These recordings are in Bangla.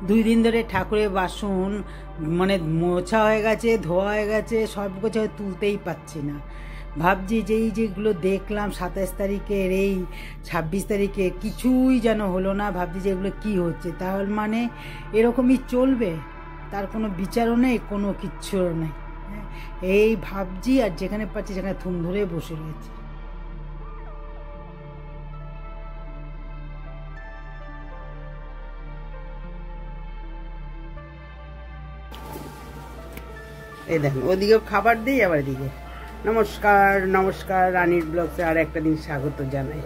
2 দিন ধরে ঠাকুরের বাসন মানে মোছা হয়ে গেছে, ধোয়া হয়ে গেছে, সব কিছু তুলতেই পাচ্ছি না। ভাবছি যে এই যেগুলো দেখলাম 27 তারিখের, এই 26 তারিখে কিছুই যেন হলো না। ভাবছি যে এগুলো কী হচ্ছে, তাহলে মানে এরকমই চলবে? তার কোনো বিচারও নেই, কোনো কিচ্ছুও নেই। এই ভাবছি, আর যেখানে পাচ্ছি সেখানে থুম ধরে বসে রয়েছে। এই দেখেন, ওদিকেও খাবার দিই, আবার এদিকে নমস্কার নমস্কার, রানীর ব্লগসে আর একটা দিন স্বাগত জানাই।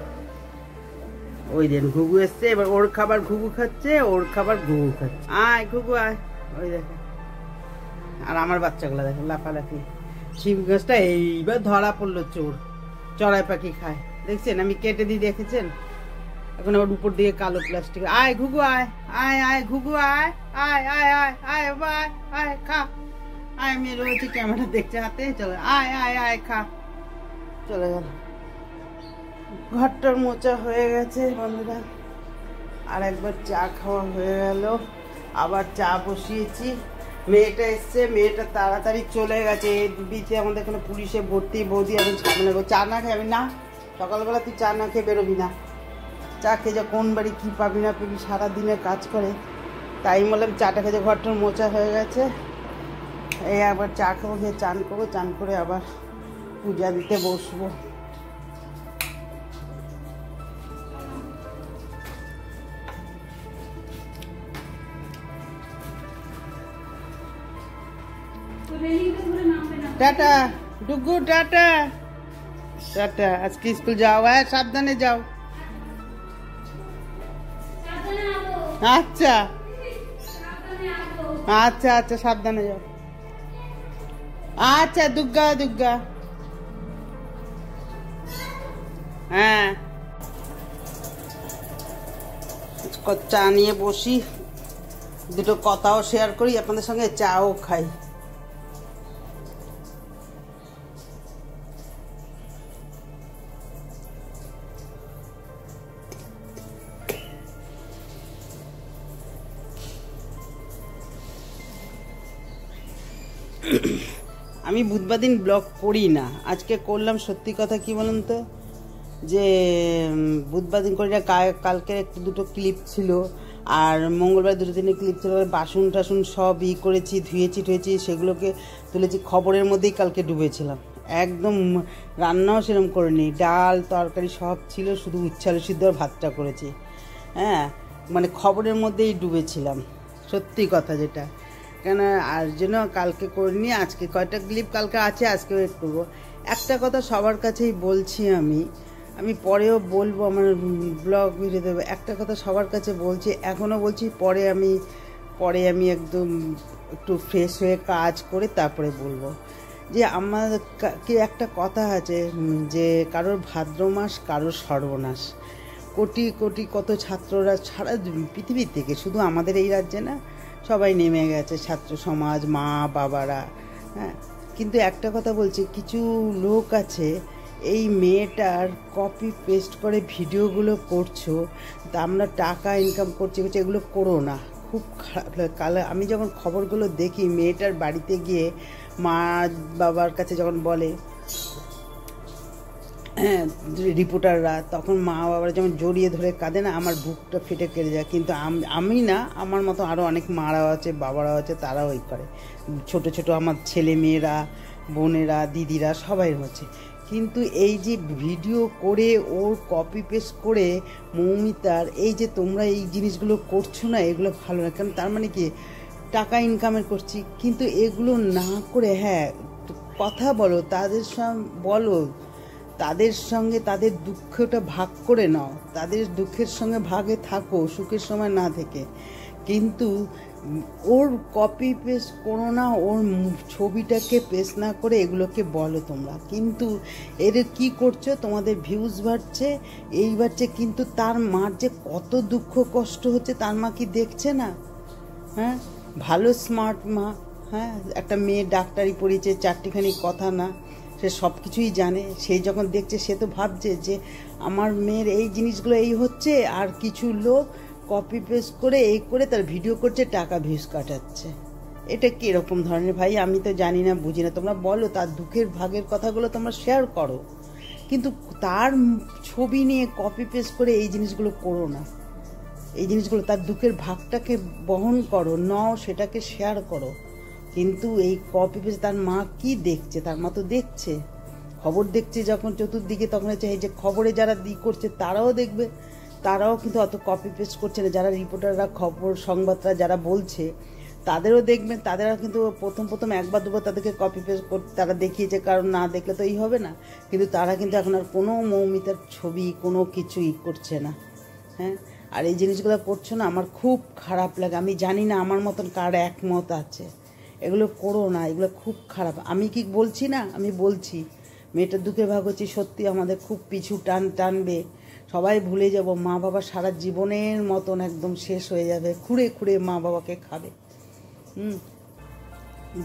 ওই দিন ঘুঘু এসছে, এবার ওর খাবার ঘুঘু খাচ্ছে, ওর খাবার ঘুঘু খাচ্ছে। আয় ঘুঘু আয়। ওই দেখেন, আর আমার বাচ্চাগুলো দেখেন লাফালাফি। শিম গাছটা এইবার ধরা পড়লো চোর, চড়াই পাখি খায়, দেখছেন? আমি কেটে দিই, দেখেছেন? এখন আবার উপর দিকে কালো প্লাস্টিক। আয় ঘুঘু আয়, আয় আয় ঘুঘু আয়, আয় আয় আয় আয় আয় আয় খা। আয়, আমি রয়েছি, ক্যামেরা দেখছে হাতে, চলো আয় আয় আয় খা। চলে গেল। ঘরটার মোচা হয়ে গেছে বন্ধুরা, আর একবার চা খাওয়া হয়ে গেল, আবার চা বসিয়েছি। মেয়েটা এসছে, মেয়েটা তাড়াতাড়ি চলে গেছে। বিচে আমাদের এখানে পুলিশে ভর্তি। বৌদি আমি ঝামেলা করবো, চা না খাবি না? সকালবেলা তুই চা না খেয়ে বেরোবি না। চা খেয়ে যা, কোন বাড়ি কী পাবি না পাবি, সারাদিনে কাজ করে। তাই বললাম চাটা খেয়ে, ঘরটার মোচা হয়ে গেছে। এই আবার চা খাবো, খেয়ে চান করবো, চান করে আবার পূজা দিতে বসবো। Tata ডুগু, tata tata. আজকে স্কুল যাও, হ্যাঁ সাবধানে যাও। আচ্ছা আচ্ছা আচ্ছা, সাবধানে যাও। আচ্ছা দুর্গা দুর্গা, হ্যাঁ। চা নিয়ে বসি, দুটো কথাও শেয়ার করি আপনাদের সঙ্গে, চাও খাই। আমি বুধবার দিন ব্লগ করি না, আজকে করলাম। সত্যি কথা কি বলুন তো, যে বুধবার দিন করি না। কালকে দুটো ক্লিপ ছিল, আর মঙ্গলবার দুটো দিনের ক্লিপ ছিল। বাসন টাসন সব করেছি, ধুয়েছি টুয়েছি, সেগুলোকে তুলেছি। খবরের মধ্যেই কালকে ডুবেছিলাম, একদম রান্নাও সেরকম করিনি। ডাল তরকারি সব ছিল, শুধু উচ্ছে আলু সিদ্ধ আর ভাতটা করেছি। হ্যাঁ, মানে খবরের মধ্যেই ডুবেছিলাম, সত্যি কথা যেটা। কেন আর জন্য কালকে করিনি। আজকে কয়টা ক্লিপ কালকে আছে, আজকে ওয়েট করবো। একটা কথা সবার কাছেই বলছি, আমি পরেও বলবো, আমার ব্লগ ভিডিও দেবো। একটা কথা সবার কাছে বলছি, এখনও বলছি, পরে আমি একদম একটু ফ্রেশ হয়ে কাজ করে তারপরে বলবো। যে আমাকে একটা কথা আছে, যে কারোর ভাদ্র মাস কারোর সর্বনাশ। কোটি কোটি কত ছাত্ররা সারা পৃথিবীর থেকে, শুধু আমাদের এই রাজ্যে না, সবাই নেমে গেছে, ছাত্র সমাজ, মা বাবারা। হ্যাঁ, কিন্তু একটা কথা বলছি, কিছু লোক আছে, এই মেয়েটার কপি পেস্ট করে ভিডিওগুলো করছো, তা আমরা টাকা ইনকাম করছি, এগুলো করো না। খুব খারাপ। আমি যখন খবরগুলো দেখি, মেয়েটার বাড়িতে গিয়ে মা বাবার কাছে যখন বলে, হ্যাঁ, রিপোর্টাররা, তখন মা বাবারা যেমন জড়িয়ে ধরে কাঁদে না, আমার বুকটা ফেটে কেটে যায়। কিন্তু আমি না, আমার মতো আরও অনেক মারাও আছে, বাবারাও আছে, তারাও ওই করে। ছোট ছোট আমার ছেলে মেয়েরা, বোনেরা, দিদিরা সবাই হচ্ছে। কিন্তু এই যে ভিডিও করে ওর কপি পেস্ট করে মৌমিতার, এই যে তোমরা এই জিনিসগুলো করছো না, এগুলো ভালো না। কারণ তার মানে কি, টাকা ইনকামের করছি, কিন্তু এগুলো না করে, হ্যাঁ কথা বলো, তাদের সঙ্গে বলো, তাদের সঙ্গে তাদের দুঃখটা ভাগ করে নাও, তাদের দুঃখের সঙ্গে ভাগে থাকো, সুখের সময় না থেকে। কিন্তু ওর কপি পেস্ট করো না, ওর ছবিটাকে পেস্ট না করে এগুলোকে বলো তোমরা। কিন্তু এর কি করছো, তোমাদের ভিউজ বাড়ছে, এই বাড়ছে, কিন্তু তার মার যে কত দুঃখ কষ্ট হচ্ছে, তার মা কি দেখছে না? হ্যাঁ, ভালো স্মার্ট মা, হ্যাঁ, একটা মেয়ে ডাক্তারি পড়িয়েছে, চারটিখানি কথা না, সে সব কিছুই জানে। সেই যখন দেখছে, সে তো ভাবছে যে আমার মেয়ের এই জিনিসগুলো এই হচ্ছে, আর কিছু লোক কপি পেস্ট করে এই করে তার ভিডিও করছে, টাকা ভিউজ কাটাচ্ছে। এটা কীরকম ধরনের ভাই? আমি তো জানি না, বুঝি না। তোমরা বলো, তার দুঃখের ভাগের কথাগুলো তোমরা শেয়ার করো, কিন্তু তার ছবি নিয়ে কপি পেস্ট করে এই জিনিসগুলো করো না। এই জিনিসগুলো, তার দুঃখের ভাগটাকে বহন করো, নাও সেটাকে শেয়ার করো। কিন্তু এই কপি পেস্ট, তার মা কি দেখছে? তার মা তো দেখছে, খবর দেখছে যখন চতুর্দিকে, তখন হচ্ছে এই যে খবরে যারা করছে তারাও দেখবে, তারাও কিন্তু অত কপি পেস্ট করছে না। যারা রিপোর্টাররা, খবর সংবাদরা যারা বলছে তাদেরও দেখবেন, তাদেরও কিন্তু প্রথম একবার দুবার তাদেরকে কপি পেস্ট করতে তারা দেখিয়েছে, কারণ না দেখলে তো এই হবে না। কিন্তু তারা কিন্তু এখন আর কোনো মৌমিতার ছবি কোনো কিছুই করছে না। হ্যাঁ, আর এই জিনিসগুলো করছো না, আমার খুব খারাপ লাগে। আমি জানি না আমার মতন কার একমত আছে। এগুলো করো না, এগুলো খুব খারাপ। আমি কি বলছি না? আমি বলছি মেয়েটার দুঃখে ভাগ হচ্ছে, সত্যি আমাদের খুব পিছু টানবে, সবাই ভুলে যাব, মা বাবা সারা জীবনের মতন একদম শেষ হয়ে যাবে, খুঁড়ে খুঁড়ে মা বাবাকে খাবে।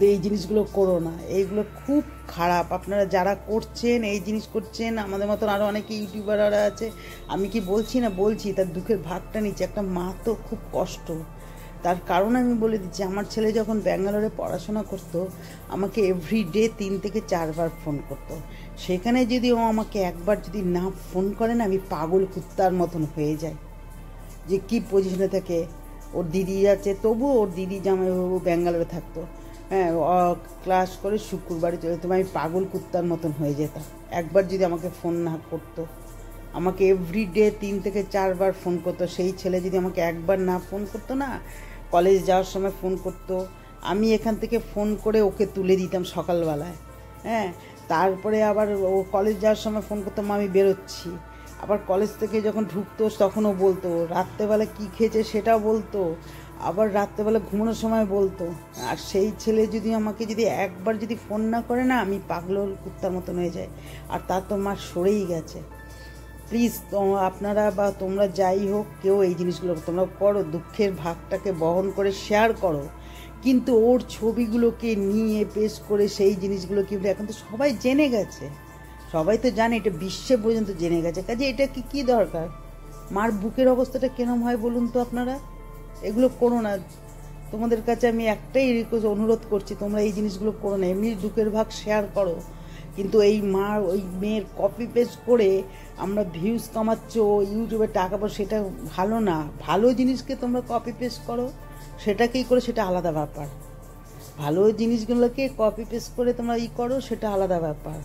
এই জিনিসগুলো করো না, এইগুলো খুব খারাপ। আপনারা যারা করছেন, এই জিনিস করছেন, আমাদের মতন আরও অনেকে ইউটিউবাররা আছে, আমি কি বলছি না? বলছি, তার দুঃখের ভাগটা নিচ্ছে। একটা মা তো খুব কষ্ট। তার কারণ আমি বলে দিচ্ছি, আমার ছেলে যখন ব্যাঙ্গালোরে পড়াশোনা করতো, আমাকে এভরিডে 3 থেকে 4 বার ফোন করতো। সেখানে যদি ও আমাকে একবার যদি না ফোন করে না, আমি পাগল কুত্তার মতন হয়ে যাই, যে কি পজিশনে থাকে। ওর দিদি আছে, তবুও ওর দিদি জামাইবাবু ব্যাঙ্গালোরে থাকতো। হ্যাঁ, ক্লাস করে শুক্রবারে চলে যেতাম, আমি পাগল কুত্তার মতন হয়ে যেতাম একবার যদি আমাকে ফোন না করতো। আমাকে এভরিডে 3 থেকে 4 বার ফোন করতো। সেই ছেলে যদি আমাকে একবার না ফোন করতো না, কলেজ যাওয়ার সময় ফোন করতো, আমি এখান থেকে ফোন করে ওকে তুলে দিতাম সকালবেলায়। হ্যাঁ, তারপরে আবার ও কলেজ যাওয়ার সময় ফোন করতাম, আমি বেরোচ্ছি। আবার কলেজ থেকে যখন ঢুকতো তখনও বলতো, রাত্রেবেলা কী খেয়েছে সেটাও বলতো, আবার রাত্রেবেলা ঘুমানোর সময় বলতো। আর সেই ছেলে যদি আমাকে যদি একবার যদি ফোন না করে না, আমি পাগল কুত্তার মতন হয়ে যাই। আর তার তো মা সরেই গেছে। প্লিজ আপনারা বা তোমরা যাই হোক, কেউ এই জিনিসগুলো তোমরা করো, দুঃখের ভাগটাকে বহন করে শেয়ার করো, কিন্তু ওর ছবিগুলোকে নিয়ে পেস্ট করে সেই জিনিসগুলো কিন্তু এখন তো সবাই জেনে গেছে, সবাই তো জানে, এটা বিশ্বে পর্যন্ত জেনে গেছে। কাজে এটা কি দরকার? মার বুকের অবস্থাটা কেরম হয় বলুন তো আপনারা? এগুলো করো না। তোমাদের কাছে আমি একটাই রিকোয়েস্ট, অনুরোধ করছি, তোমরা এই জিনিসগুলো করো না। এমনি দুঃখের ভাগ শেয়ার করো, কিন্তু এই মা ওই মেয়ের কপি পেস্ট করে আমরা ভিউজ কামাচ্ছ, ইউটিউবে টাকা পাবো, সেটা ভালো না। ভালো জিনিসকে তোমরা কপি পেস্ট করো, সেটাকেই করে, সেটা আলাদা ব্যাপার। ভালো জিনিসগুলোকে কপি পেস্ট করে তোমরা করো, সেটা আলাদা ব্যাপার,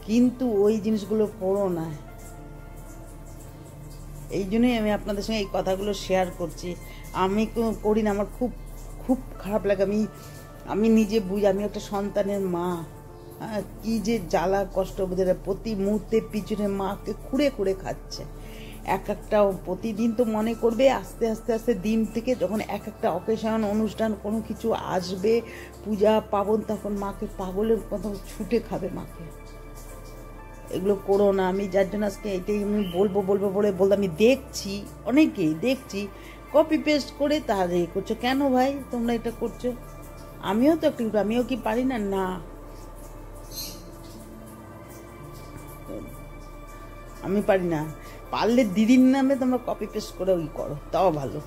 কিন্তু ওই জিনিসগুলো করো না। এই জন্যই আমি আপনাদের সঙ্গে এই কথাগুলো শেয়ার করছি। আমি করি না, আমার খুব খুব খারাপ লাগে। আমি নিজে বুঝি, আমি একটা সন্তানের মা। হ্যাঁ, কী যে জ্বালা কষ্ট বোধের, প্রতি মুহূর্তে পিছনে মাকে খুঁড়ে খুঁড়ে খাচ্ছে। একটা প্রতিদিন তো মনে করবে, আস্তে আস্তে আস্তে দিন থেকে যখন একটা অকেশন, অনুষ্ঠান, কোনো কিছু আসবে, পূজা পার্বণ, তখন মাকে পাগলের মতো ছুটে খাবে মাকে। এগুলো করো না। আমি যার জন্য আজকে এটাই আমি বলবো বলে আমি দেখছি, অনেকেই দেখছি কপি পেস্ট করে তার করছো। কেন ভাই তোমরা এটা করছো? আমিও তো একটু, আমিও কি পারি না? না, আমি পারি না। পারলে দিদির নামে তোমরা কপি পেস্ট করে করো, তাও ভালো।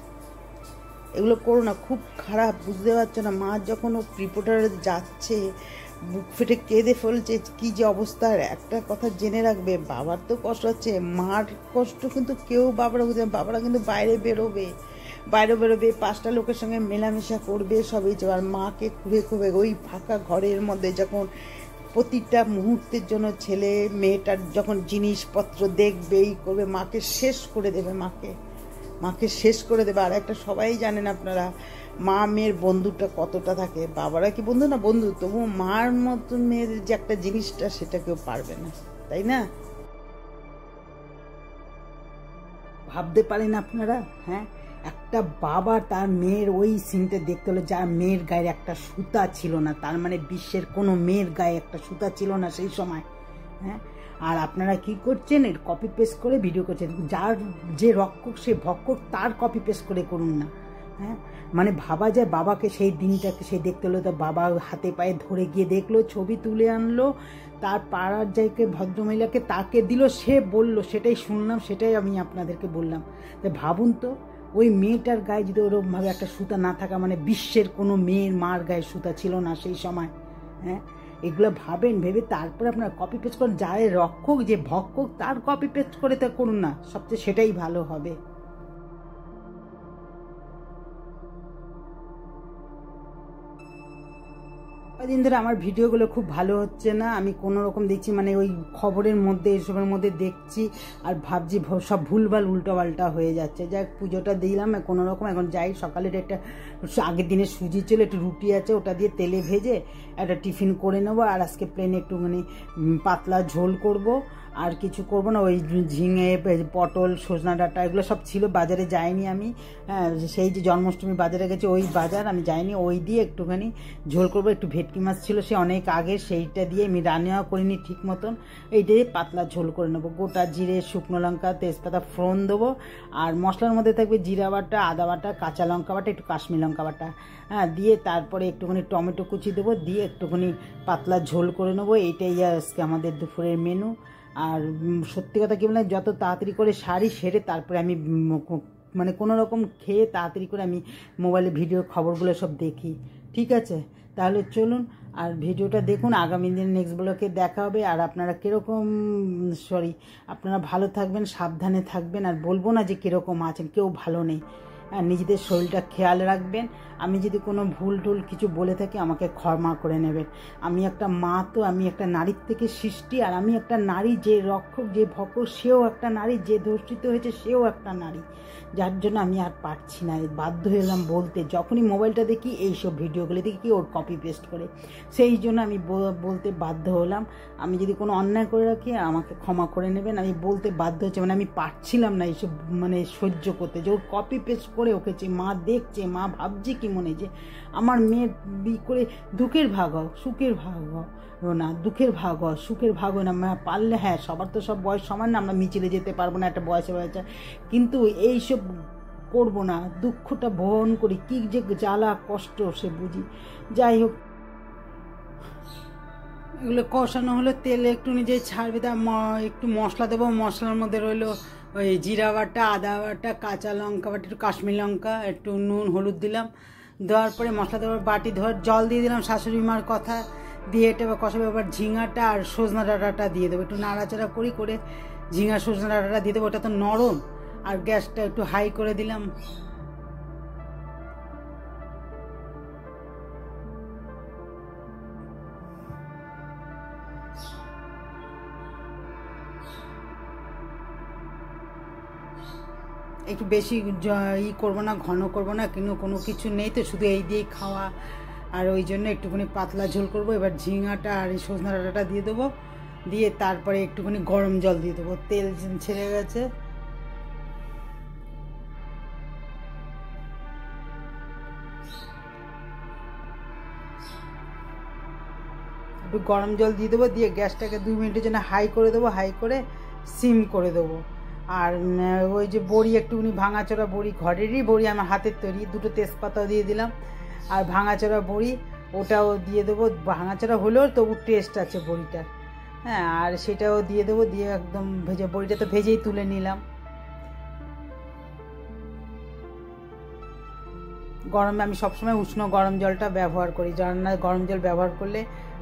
এগুলো করো না, খুব খারাপ। বুঝতে পারছো না? মা যখন ও রিপোর্টারে যাচ্ছে, বুক ফেটে কেঁদে ফেলছে, কি যে অবস্থা। একটা কথা জেনে রাখবে, বাবার তো কষ্ট হচ্ছে, মার কষ্ট কিন্তু কেউ বাবারা বুঝে। বাবারা কিন্তু বাইরে বেরোবে, 5টা লোকের সঙ্গে মেলামেশা করবে, সবই। আর মাকে খুঁড়ে ওই ফাঁকা ঘরের মধ্যে যখন প্রতিটা মুহূর্তের জন্য ছেলে মেয়েটার যখন জিনিসপত্র দেখবে, এই করবে, মাকে শেষ করে দেবে, মাকে শেষ করে দেবে। আর একটা সবাই জানেন আপনারা, মা মেয়ের বন্ধুটা কতটা থাকে। বাবারা কি বন্ধু না? বন্ধু, তবু মার মতো মেয়ের যে একটা জিনিসটা, সেটা কেউ পারবে না, তাই না? ভাবতে পারেন আপনারা? হ্যাঁ, একটা বাবা তার মেয়ের ওই সিনটা দেখতে হলো, যার মেয়ের গায়ে একটা সুতা ছিল না, তার মানে বিশ্বের কোনো মেয়ের গায়ে একটা সুতা ছিল না সেই সময়। হ্যাঁ, আর আপনারা কি করছেন? এর কপি পেস্ট করে ভিডিও করছেন। যার যে রক্ষক, সে ভক্ষক, তার কপি পেস্ট করে করুন না। হ্যাঁ, মানে ভাবা যায়, বাবাকে সেই দিনটাকে সে দেখতে হলো, তো বাবা হাতে পায়ে ধরে গিয়ে দেখলো, ছবি তুলে আনলো, তার পাড়ার যাইকে ভদ্রমহিলাকে তাকে দিল, সে বলল, সেটাই শুনলাম, সেটাই আমি আপনাদেরকে বললাম। তো ভাবুন তো, ওই মেয়েটার গায়ে যদি ওরকমভাবে একটা সুতা না থাকা, মানে বিশ্বের কোনো মেয়ের মার গায়ে সুতা ছিল না সেই সময়। হ্যাঁ, এগুলো ভাবেন, ভেবে তারপরে আপনারা কপি পেস্ট করেন। যারে রক্ষক যে ভক্ষক তার কপি পেস্ট করে তা করুন না, সবচেয়ে সেটাই ভালো হবে। কদিন ধরে আমার ভিডিওগুলো খুব ভালো হচ্ছে না, আমি কোনো রকম দেখছি, মানে ওই খবরের মধ্যে এসবের মধ্যে দেখছি আর ভাবছি সব ভুলভাল উল্টোপাল্টা হয়ে যাচ্ছে। যাই পুজোটা দিলাম কোনো রকম, এখন যাই সকালের একটা আগের দিনে সুজি ছিল, একটু রুটি আছে, ওটা দিয়ে তেলে ভেজে একটা টিফিন করে নেবো। আর আজকে প্লেনে একটুখানি পাতলা ঝোল করব, আর কিছু করব না। ওই ঝিঙে, পটল, সজনা ডাঁটা এগুলো সব ছিল, বাজারে যাইনি আমি। হ্যাঁ, সেই যে জন্মাষ্টমী বাজারে গেছে ওই বাজার, আমি যাইনি। ওই দিয়ে একটুখানি ঝোল করবো। একটু ভেটকি মাছ ছিল সে অনেক আগে, সেইটা দিয়ে আমি রান্নাও করিনি ঠিক মতন। এই দিয়ে পাতলা ঝোল করে নেবো। গোটা জিরে, শুকনো লঙ্কা, তেজপাতা ফোড়ন দেবো। আর মশলার মধ্যে থাকবে জিরা বাটা, আদা বাটা, কাঁচা লঙ্কা বাটা, একটু কাশ্মীর লঙ্কা বাটা, হ্যাঁ, দিয়ে তারপরে একটুখানি টমেটো কুচি দেবো, দিয়ে একটুখানি পাতলা ঝোল করে নেবো। এইটাই আজকে আমাদের দুপুরের মেনু। আর সত্যি কথা কি বলে, যত তাড়াতাড়ি করে সারি সেরে তারপরে আমি মানে কোনো রকম খেয়ে তাড়াতাড়ি করে আমি মোবাইলে ভিডিও খবরগুলো সব দেখি। ঠিক আছে, তাহলে চলুন আর ভিডিওটা দেখুন। আগামী দিন নেক্সট ব্লগে দেখা হবে। আর আপনারা কীরকম, আপনারা ভালো থাকবেন, সাবধানে থাকবেন। আর বলবো না যে কীরকম আছেন, কেউ ভালো নেই। আর নিজেদের শরীরটা খেয়াল রাখবেন। আমি যদি কোনো ভুল টুল কিছু বলে থাকি আমাকে ক্ষমা করে নেবেন। আমি একটা মা, তো আমি একটা নারীর থেকে সৃষ্টি, আর আমি একটা নারী, যে রক্ষক যে ভক্ষক সেও একটা নারী, যে ধর্ষিত হয়েছে সেও একটা নারী। যার জন্য আমি আর পারছি না, বাধ্য হলাম বলতে। যখনই মোবাইলটা দেখি এইসব ভিডিওগুলো দেখি ওর কপি পেস্ট করে, সেই জন্য আমি বলতে বাধ্য হলাম। আমি যদি কোনো অন্যায় করে রাখি আমাকে ক্ষমা করে নেবেন। আমি বলতে বাধ্য হচ্ছে, মানে আমি পারছিলাম না এইসব মানে সহ্য করতে, যে ওর কপি পেস্ট করে ওকেছে। মা দেখছে, মা ভাবছে কি মনে, যে আমার মেয়ে করে দুঃখের ভাগ হোক, সুখের ভাগ হোক না, দুঃখের ভাগ হয়, সুখের ভাগ হয় না। পারলে হ্যাঁ, সবার তো সব বয়স সমান না, আমরা মিছিলে যেতে পারবো না একটা বয়সে, কিন্তু এইসব করবো না। দুঃখটা বহন করি, কী যে জ্বালা কষ্ট সে বুঝি। যাই হোক, এগুলো কষানো হলে তেলে একটু নিজেই ছাড়বে, তা একটু মশলা দেবো। মশলার মধ্যে রইলো ওই জিরা বাটা, আদা বাটা, কাঁচা লঙ্কা বাটা, একটু কাশ্মীর লঙ্কা, একটু নুন হলুদ দিলাম। দেওয়ার পরে মশলা দেওয়ার বাটি ধোয়ার জল দিয়ে দিলাম শাশুড়ি মার কথা দিয়ে। এটা এবার কষাবে। এবার ঝিঙাটা আর সজনা ডাঁটাটা দিয়ে দেবো, একটু নাড়াচাড়া করে ঝিঙা সজনা ডাঁটাটা দিয়ে দেবো। ওটা তো নরম, আর গ্যাসটা একটু হাই করে দিলাম। একটু বেশি করবো না, ঘন করবো না, কিন্তু কোনো কিছু নেই তো, শুধু এই দিয়েই খাওয়া। আর ওই জন্য একটুখানি পাতলা ঝোল করবো। এবার ঝিঙাটা আর এই সজনা ডাঁটাটা দিয়ে দেবো, দিয়ে তারপরে একটুখানি গরম জল দিয়ে দেবো। তেল ছেড়ে গেছে। একটু গরম জল দিয়ে দেবো, দিয়ে গ্যাসটাকে 2 মিনিটের জন্য হাই করে দেবো, হাই করে সিম করে দেবো। আর ওই যে বড়ি, একটুখানি ভাঙাচোরা বড়ি, ঘরেরই বড়ি, আমার হাতের তৈরি, 2টো তেজপাতাও দিয়ে দিলাম। আর ভাঙাচোরা বড়ি ওটাও দিয়ে দেবো। ভাঙাচোরা হলেও তবু টেস্ট আছে বড়িটার, হ্যাঁ। আর সেটাও দিয়ে দেবো, দিয়ে একদম ভেজে, বড়িটা তো ভেজেই তুলে নিলাম। গরমে আমি সবসময় উষ্ণ গরম জলটা ব্যবহার করি, রান্নায় গরম জল ব্যবহার করলে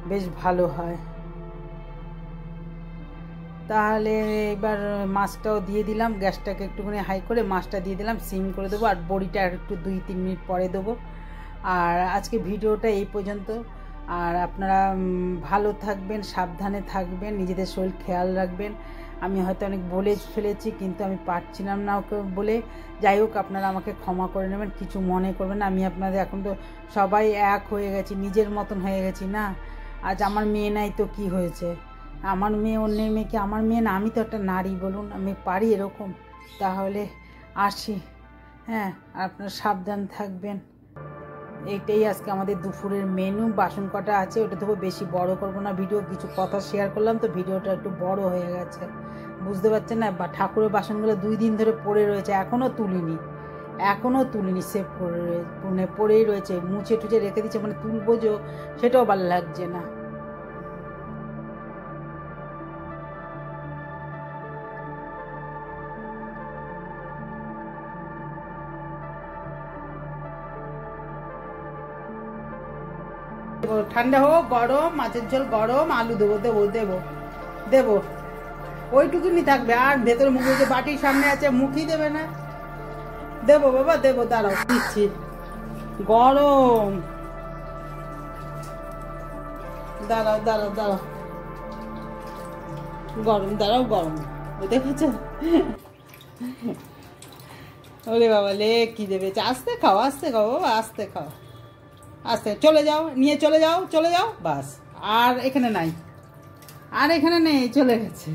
বেশ ভালো হয়। তাহলে এবার মাছটাও দিয়ে দিলাম, গ্যাসটাকে একটুখানি হাই করে মাছটা দিয়ে দিলাম, সিম করে দেবো। আর বড়িটা আর একটু 2-3 মিনিট পরে দেবো। আর আজকে ভিডিওটা এই পর্যন্ত। আর আপনারা ভালো থাকবেন, সাবধানে থাকবেন, নিজেদের শরীর খেয়াল রাখবেন। আমি হয়তো অনেক বলে ফেলেছি, কিন্তু আমি পারছিলাম না ওকে বলে। যাই হোক, আপনারা আমাকে ক্ষমা করে নেবেন, কিছু মনে করবেন না। আমি আপনাদের, এখন তো সবাই এক হয়ে গেছি, নিজের মতন হয়ে গেছি না। আজ আমার মেয়ে নাই তো কি হয়েছে, আমার মেয়ে অন্যের মেয়ে কি আমার মেয়ে না? আমি তো একটা নারী, বলুন, আমি পারি এরকম? তাহলে আসি, হ্যাঁ, আপনারা সাবধান থাকবেন। এইটাই আজকে আমাদের দুপুরের মেনু। বাসন কটা আছে, ওটা তবু বেশি বড় করবো না ভিডিও, কিছু কথা শেয়ার করলাম তো ভিডিওটা একটু বড় হয়ে গেছে, বুঝতে পারছেন না? বা ঠাকুরের বাসনগুলো 2 দিন ধরে পড়ে রয়েছে, এখনও তুলিনি, সেভ করে পড়েই রয়েছে, মুছে টুচে রেখে দিচ্ছে, মানে তুলবো যে সেটাও ভালো লাগছে না। ঠান্ডা হোক, গরম মাছের ঝোল, গরম আলু দেবো দেবো দেবো দেবো, ওইটুকুনি থাকবে। আর ভেতরে মুখ যে বাটির সামনে আছে মুখই দেবে না। দেবো বাবা দেবো, দাঁড়াও দিচ্ছি। গরম, দাঁড়াও দাঁড়াও দাঁড়াও, গরম, দাঁড়াও গরম, দেখেছ? ওরে বাবা লে কি দেবে, আস্তে খাও আস্তে খাও বাবা, আস্তে খাও আস্তে। চলে যাও, নিয়ে চলে যাও, চলে যাও, বাস। আর এখানে নাই, আর এখানে নেই, চলে গেছে।